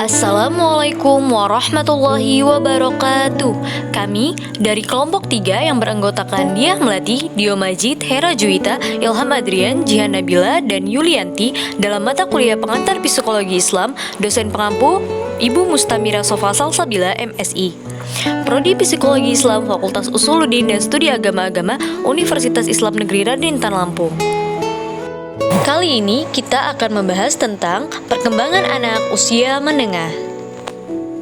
Assalamualaikum warahmatullahi wabarakatuh. Kami dari kelompok 3 yang beranggotakan Diah Melati, Dio Majid, Hera Juwita, Ilham Adrian, Jihan Nabila, dan Yulianti dalam mata kuliah pengantar psikologi Islam, dosen pengampu Ibu Mustamira Sofa Salsabila, MSI. Prodi Psikologi Islam Fakultas Usuluddin dan Studi Agama-Agama Universitas Islam Negeri Radin Tan Lampung. Kali ini kita akan membahas tentang perkembangan anak usia menengah.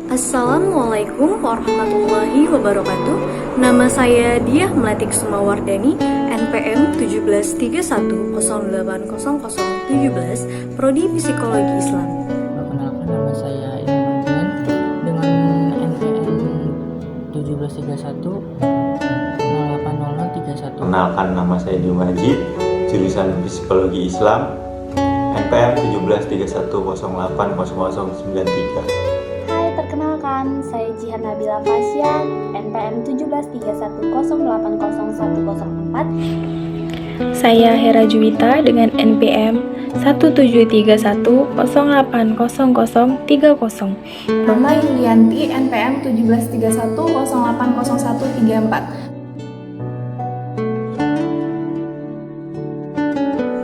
Assalamualaikum warahmatullahi wabarakatuh. Nama saya Diah Melati Sumawardani, NPM 1731080017, Prodi Psikologi Islam. Perkenalkan, nama saya Ilham Adrian dengan NPM 1731080031. Kenalkan, nama saya Dio Majid, jurusan Psikologi Islam, NPM 1731080093. Hai, perkenalkan, saya Jihan Nabila Fasya, NPM 1731080104. Saya Hera Juwita dengan NPM 1731080030. Nama Yulianti, NPM 1731080134.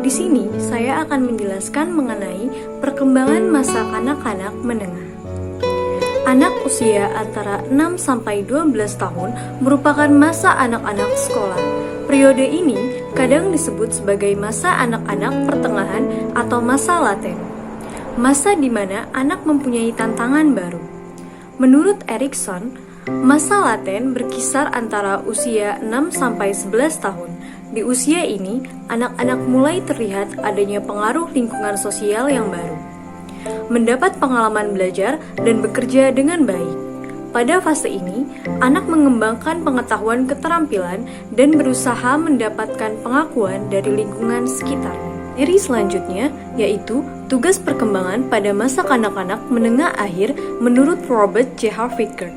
Di sini saya akan menjelaskan mengenai perkembangan masa kanak-kanak menengah. Anak usia antara 6 sampai 12 tahun merupakan masa anak-anak sekolah. Periode ini kadang disebut sebagai masa anak-anak pertengahan atau masa laten. Masa di mana anak mempunyai tantangan baru. Menurut Erikson, masa laten berkisar antara usia 6 sampai 11 tahun. Di usia ini, anak-anak mulai terlihat adanya pengaruh lingkungan sosial yang baru. Mendapat pengalaman belajar dan bekerja dengan baik. Pada fase ini, anak mengembangkan pengetahuan keterampilan dan berusaha mendapatkan pengakuan dari lingkungan sekitarnya. Materi selanjutnya yaitu tugas perkembangan pada masa kanak-kanak menengah akhir menurut Robert J. Harvicker.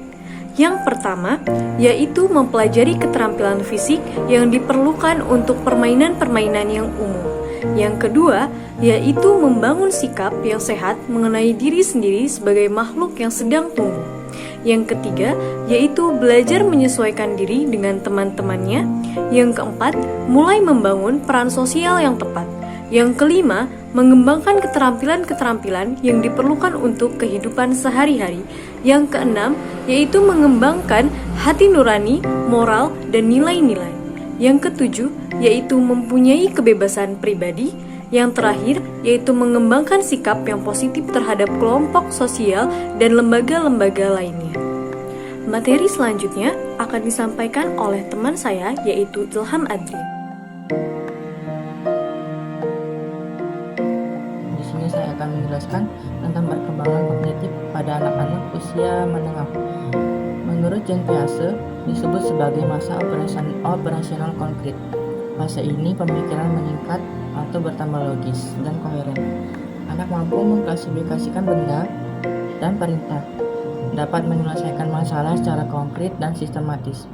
Yang pertama, yaitu mempelajari keterampilan fisik yang diperlukan untuk permainan-permainan yang umum. Yang kedua, yaitu membangun sikap yang sehat mengenai diri sendiri sebagai makhluk yang sedang tumbuh. Yang ketiga, yaitu belajar menyesuaikan diri dengan teman-temannya. Yang keempat, mulai membangun peran sosial yang tepat. Yang kelima, mengembangkan keterampilan-keterampilan yang diperlukan untuk kehidupan sehari-hari. Yang keenam, yaitu mengembangkan hati nurani, moral, dan nilai-nilai. Yang ketujuh, yaitu mempunyai kebebasan pribadi. Yang terakhir, yaitu mengembangkan sikap yang positif terhadap kelompok sosial dan lembaga-lembaga lainnya. Materi selanjutnya akan disampaikan oleh teman saya, yaitu Ilham Adrian. Di sini saya akan menjelaskan tentang perkembangan kognitif pada anak-anak usia menengah. Menurut Jean Piaget, disebut sebagai masa operasional konkret. Fase ini pemikiran meningkat atau bertambah logis dan koheren. Anak mampu mengklasifikasikan benda dan perintah, dapat menyelesaikan masalah secara konkret dan sistematis.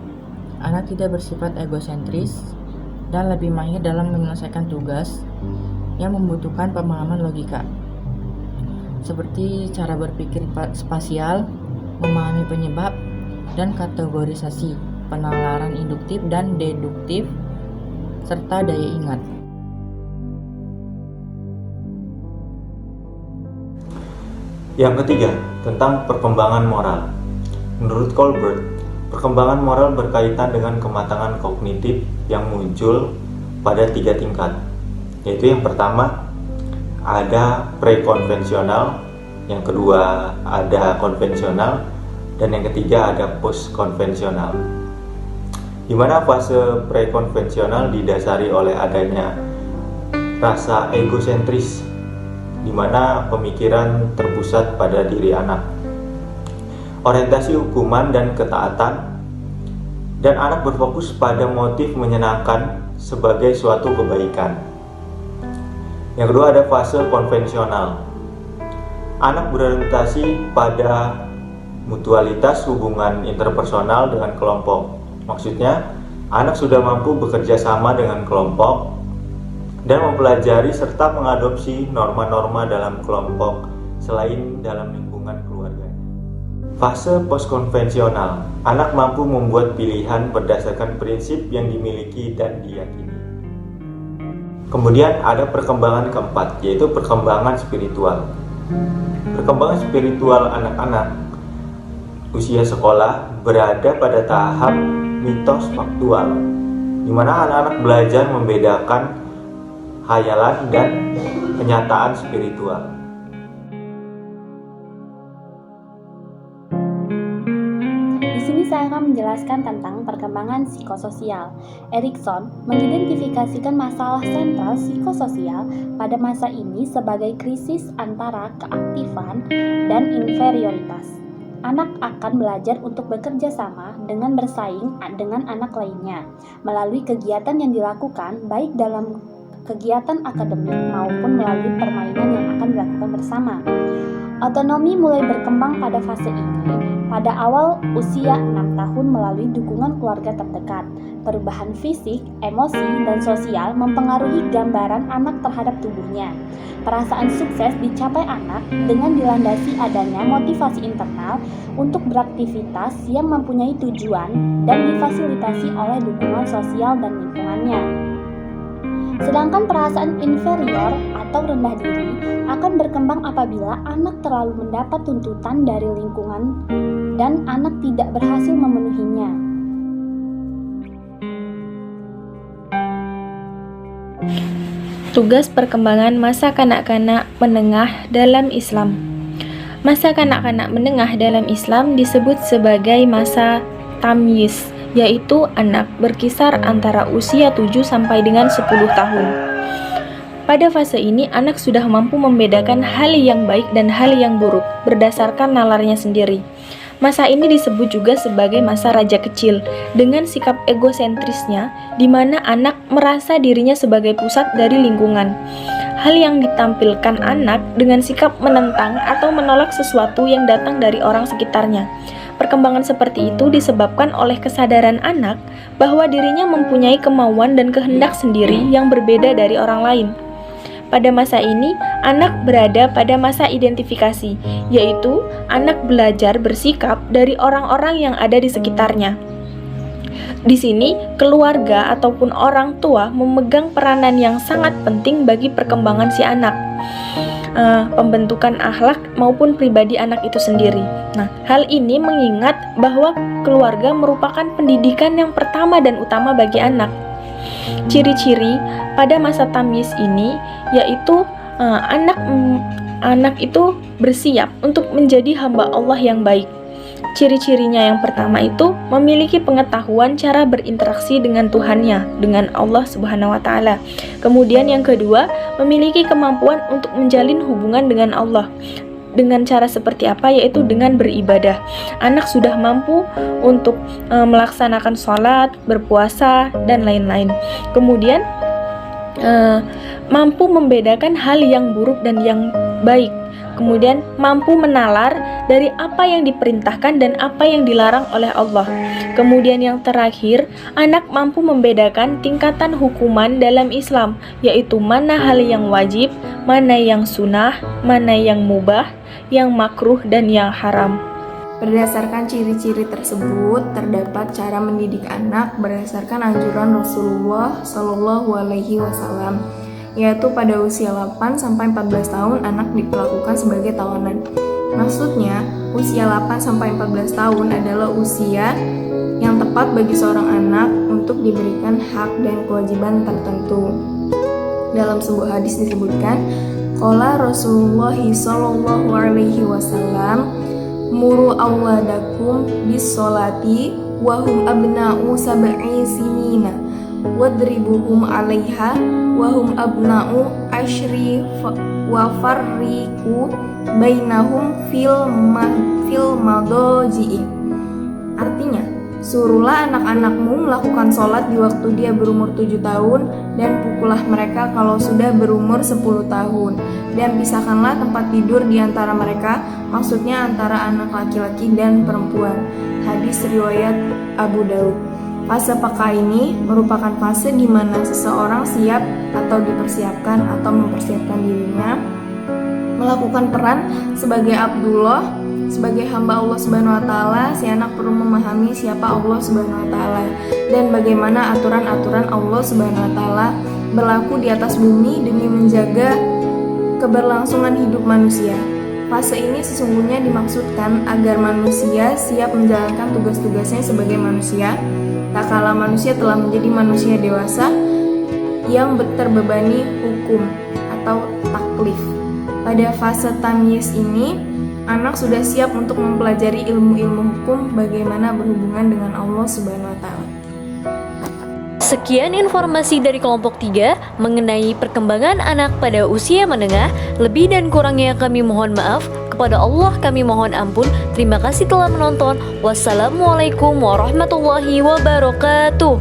Anak tidak bersifat egosentris dan lebih mahir dalam menyelesaikan tugas yang membutuhkan pemahaman logika, seperti cara berpikir spasial, memahami penyebab dan kategorisasi, penalaran induktif dan deduktif, serta daya ingat. Yang ketiga, tentang perkembangan moral. Menurut Colbert, perkembangan moral berkaitan dengan kematangan kognitif yang muncul pada 3 tingkat, yaitu yang pertama ada pre-konvensional, yang kedua ada konvensional, dan yang ketiga ada post-konvensional. Di mana fase pre-konvensional didasari oleh adanya rasa egosentris, di mana pemikiran terpusat pada diri anak, orientasi hukuman dan ketaatan, dan anak berfokus pada motif menyenangkan sebagai suatu kebaikan. Yang kedua ada fase konvensional. Anak berorientasi pada mutualitas hubungan interpersonal dengan kelompok. Maksudnya, anak sudah mampu bekerja sama dengan kelompok dan mempelajari serta mengadopsi norma-norma dalam kelompok selain dalam lingkungan keluarganya. Fase postkonvensional, anak mampu membuat pilihan berdasarkan prinsip yang dimiliki dan diyakini. Kemudian ada perkembangan keempat, yaitu perkembangan spiritual. Perkembangan spiritual anak-anak usia sekolah berada pada tahap mitos faktual, di mana anak-anak belajar membedakan khayalan dan kenyataan spiritual. Di sini saya akan menjelaskan tentang perkembangan psikososial. Erikson mengidentifikasikan masalah sentral psikososial pada masa ini sebagai krisis antara keaktifan dan inferioritas. Anak akan belajar untuk bekerja sama dengan bersaing dengan anak lainnya melalui kegiatan yang dilakukan baik dalam kegiatan akademik maupun melalui permainan yang akan dilakukan bersama. Otonomi mulai berkembang pada fase ini pada awal usia 6 tahun melalui dukungan keluarga terdekat. Perubahan fisik, emosi, dan sosial mempengaruhi gambaran anak terhadap tubuhnya. Perasaan sukses dicapai anak dengan dilandasi adanya motivasi internal untuk beraktivitas yang mempunyai tujuan dan difasilitasi oleh dukungan sosial dan lingkungannya. Sedangkan perasaan inferior atau rendah diri akan berkembang apabila anak terlalu mendapat tuntutan dari lingkungan dan anak tidak berhasil memenuhinya. Tugas perkembangan masa kanak-kanak menengah dalam Islam. Masa kanak-kanak menengah dalam Islam disebut sebagai masa tamyiz, yaitu anak berkisar antara usia 7 sampai dengan 10 tahun. Pada fase ini, anak sudah mampu membedakan hal yang baik dan hal yang buruk berdasarkan nalarnya sendiri. Masa ini disebut juga sebagai masa raja kecil, dengan sikap egosentrisnya, di mana anak merasa dirinya sebagai pusat dari lingkungan. Hal yang ditampilkan anak dengan sikap menentang atau menolak sesuatu yang datang dari orang sekitarnya. Perkembangan seperti itu disebabkan oleh kesadaran anak bahwa dirinya mempunyai kemauan dan kehendak sendiri yang berbeda dari orang lain. Pada masa ini, anak berada pada masa identifikasi, yaitu anak belajar bersikap dari orang-orang yang ada di sekitarnya. Di sini, keluarga ataupun orang tua memegang peranan yang sangat penting bagi perkembangan si anak, pembentukan akhlak maupun pribadi anak itu sendiri. Nah, hal ini mengingat bahwa keluarga merupakan pendidikan yang pertama dan utama bagi anak. Ciri-ciri pada masa tamyiz ini yaitu anak itu bersiap untuk menjadi hamba Allah yang baik. Ciri-cirinya yang pertama itu memiliki pengetahuan cara berinteraksi dengan Tuhannya, dengan Allah Subhanahu wa taala. Kemudian yang kedua, memiliki kemampuan untuk menjalin hubungan dengan Allah. Dengan cara seperti apa? Yaitu dengan beribadah. Anak sudah mampu untuk melaksanakan sholat, berpuasa, dan lain-lain. Kemudian mampu membedakan hal yang buruk dan yang baik. Kemudian mampu menalar dari apa yang diperintahkan dan apa yang dilarang oleh Allah. Kemudian yang terakhir, anak mampu membedakan tingkatan hukuman dalam Islam, yaitu mana hal yang wajib, mana yang sunnah, mana yang mubah, yang makruh dan yang haram. Berdasarkan ciri-ciri tersebut, terdapat cara mendidik anak berdasarkan anjuran Rasulullah Shallallahu Alaihi Wasallam, yaitu pada usia 8 sampai 14 tahun anak diperlakukan sebagai tawanan. Maksudnya, usia 8 sampai 14 tahun adalah usia yang tepat bagi seorang anak untuk diberikan hak dan kewajiban tertentu. Dalam sebuah hadis disebutkan, qala Rasulullah sallallahu alaihi wasallam, muru awladakum bis sholati wa hum abna'u sab'i sinina wadribuhum 'alaiha wa hum abna'u asyri wa farriqu bainahum fil madaji'i. Artinya, suruhlah anak-anakmu melakukan sholat di waktu dia berumur 7 tahun dan pukullah mereka kalau sudah berumur 10 tahun dan pisahkanlah tempat tidur di antara mereka, maksudnya antara anak laki-laki dan perempuan. Hadis riwayat Abu Daud. Fase peka ini merupakan fase di mana seseorang siap atau dipersiapkan atau mempersiapkan dirinya melakukan peran sebagai Abdullah, sebagai hamba Allah Subhanahu wa taala. Si anak perlu memahami siapa Allah Subhanahu wa taala dan bagaimana aturan-aturan Allah Subhanahu wa taala berlaku di atas bumi demi menjaga keberlangsungan hidup manusia. Fase ini sesungguhnya dimaksudkan agar manusia siap menjalankan tugas-tugasnya sebagai manusia, tak kala manusia telah menjadi manusia dewasa yang terbebani hukum atau taklif. Pada fase tamyiz ini, anak sudah siap untuk mempelajari ilmu-ilmu hukum bagaimana berhubungan dengan Allah Subhanahu wa taala. Sekian informasi dari kelompok 3 mengenai perkembangan anak pada usia menengah. Lebih dan kurangnya kami mohon maaf. Kepada Allah kami mohon ampun. Terima kasih telah menonton. Wassalamualaikum warahmatullahi wabarakatuh.